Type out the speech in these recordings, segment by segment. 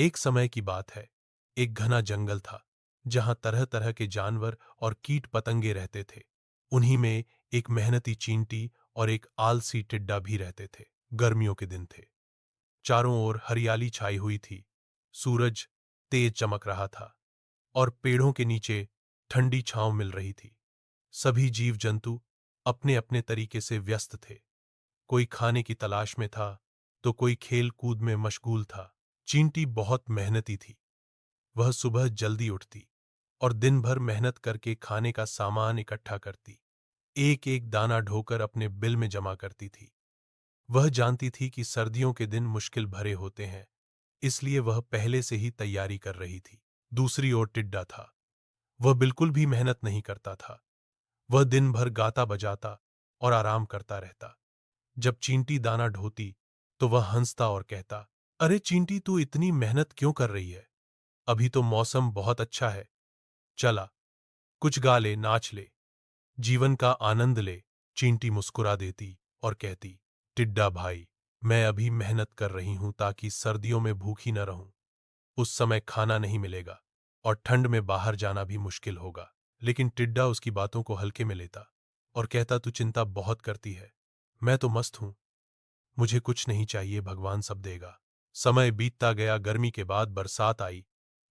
एक समय की बात है। एक घना जंगल था जहां तरह तरह के जानवर और कीट पतंगे रहते थे। उन्हीं में एक मेहनती चींटी और एक आलसी टिड्डा भी रहते थे। गर्मियों के दिन थे। चारों ओर हरियाली छाई हुई थी। सूरज तेज चमक रहा था और पेड़ों के नीचे ठंडी छांव मिल रही थी। सभी जीव जंतु अपने अपने तरीके से व्यस्त थे। कोई खाने की तलाश में था तो कोई खेल कूद में मशगूल था। चींटी बहुत मेहनती थी। वह सुबह जल्दी उठती और दिन भर मेहनत करके खाने का सामान इकट्ठा करती। एक एक दाना ढोकर अपने बिल में जमा करती थी। वह जानती थी कि सर्दियों के दिन मुश्किल भरे होते हैं, इसलिए वह पहले से ही तैयारी कर रही थी। दूसरी ओर टिड्डा था। वह बिल्कुल भी मेहनत नहीं करता था। वह दिन भर गाता बजाता और आराम करता रहता। जब चींटी दाना ढोती तो वह हंसता और कहता, अरे चींटी, तू इतनी मेहनत क्यों कर रही है? अभी तो मौसम बहुत अच्छा है। चला, कुछ गा ले, नाच ले, जीवन का आनंद ले। चींटी मुस्कुरा देती और कहती, टिड्डा भाई, मैं अभी मेहनत कर रही हूं ताकि सर्दियों में भूखी न रहूं। उस समय खाना नहीं मिलेगा और ठंड में बाहर जाना भी मुश्किल होगा। लेकिन टिड्डा उसकी बातों को हल्के में लेता और कहता, तू चिंता बहुत करती है। मैं तो मस्त हूं। मुझे कुछ नहीं चाहिए, भगवान सब देगा। समय बीतता गया। गर्मी के बाद बरसात आई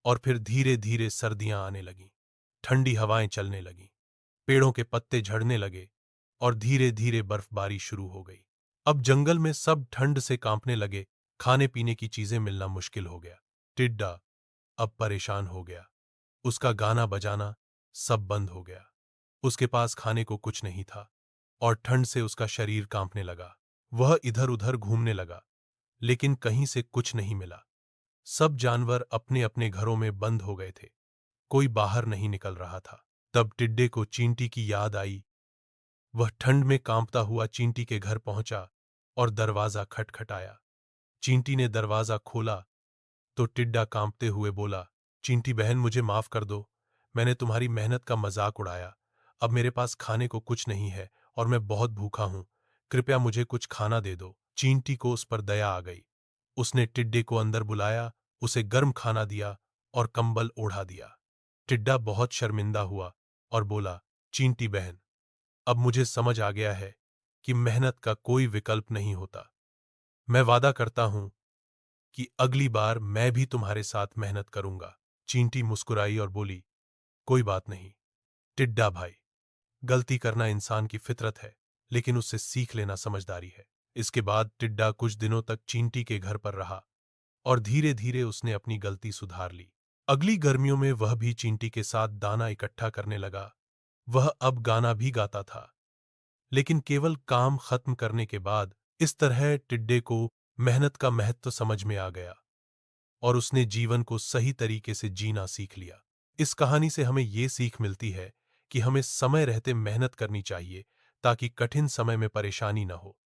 और फिर धीरे धीरे सर्दियां आने लगीं। ठंडी हवाएं चलने लगीं। पेड़ों के पत्ते झड़ने लगे और धीरे धीरे बर्फबारी शुरू हो गई। अब जंगल में सब ठंड से कांपने लगे। खाने पीने की चीजें मिलना मुश्किल हो गया। टिड्डा अब परेशान हो गया। उसका गाना बजाना सब बंद हो गया। उसके पास खाने को कुछ नहीं था और ठंड से उसका शरीर कांपने लगा। वह इधर उधर घूमने लगा, लेकिन कहीं से कुछ नहीं मिला। सब जानवर अपने अपने घरों में बंद हो गए थे। कोई बाहर नहीं निकल रहा था। तब टिड्डे को चींटी की याद आई। वह ठंड में कांपता हुआ चींटी के घर पहुंचा और दरवाजा खटखटाया। चींटी ने दरवाजा खोला तो टिड्डा कांपते हुए बोला, चींटी बहन, मुझे माफ कर दो। मैंने तुम्हारी मेहनत का मजाक उड़ाया। अब मेरे पास खाने को कुछ नहीं है और मैं बहुत भूखा हूं। कृपया मुझे कुछ खाना दे दो। चींटी को उस पर दया आ गई। उसने टिड्डे को अंदर बुलाया, उसे गर्म खाना दिया और कंबल ओढ़ा दिया। टिड्डा बहुत शर्मिंदा हुआ और बोला, चींटी बहन, अब मुझे समझ आ गया है कि मेहनत का कोई विकल्प नहीं होता। मैं वादा करता हूं कि अगली बार मैं भी तुम्हारे साथ मेहनत करूंगा। चींटी मुस्कुराई और बोली, कोई बात नहीं टिड्डा भाई, गलती करना इंसान की फितरत है, लेकिन उससे सीख लेना समझदारी है। इसके बाद टिड्डा कुछ दिनों तक चींटी के घर पर रहा और धीरे धीरे उसने अपनी गलती सुधार ली। अगली गर्मियों में वह भी चींटी के साथ दाना इकट्ठा करने लगा। वह अब गाना भी गाता था, लेकिन केवल काम खत्म करने के बाद। इस तरह टिड्डे को मेहनत का महत्व समझ में आ गया और उसने जीवन को सही तरीके से जीना सीख लिया। इस कहानी से हमें ये सीख मिलती है कि हमें समय रहते मेहनत करनी चाहिए ताकि कठिन समय में परेशानी न हो।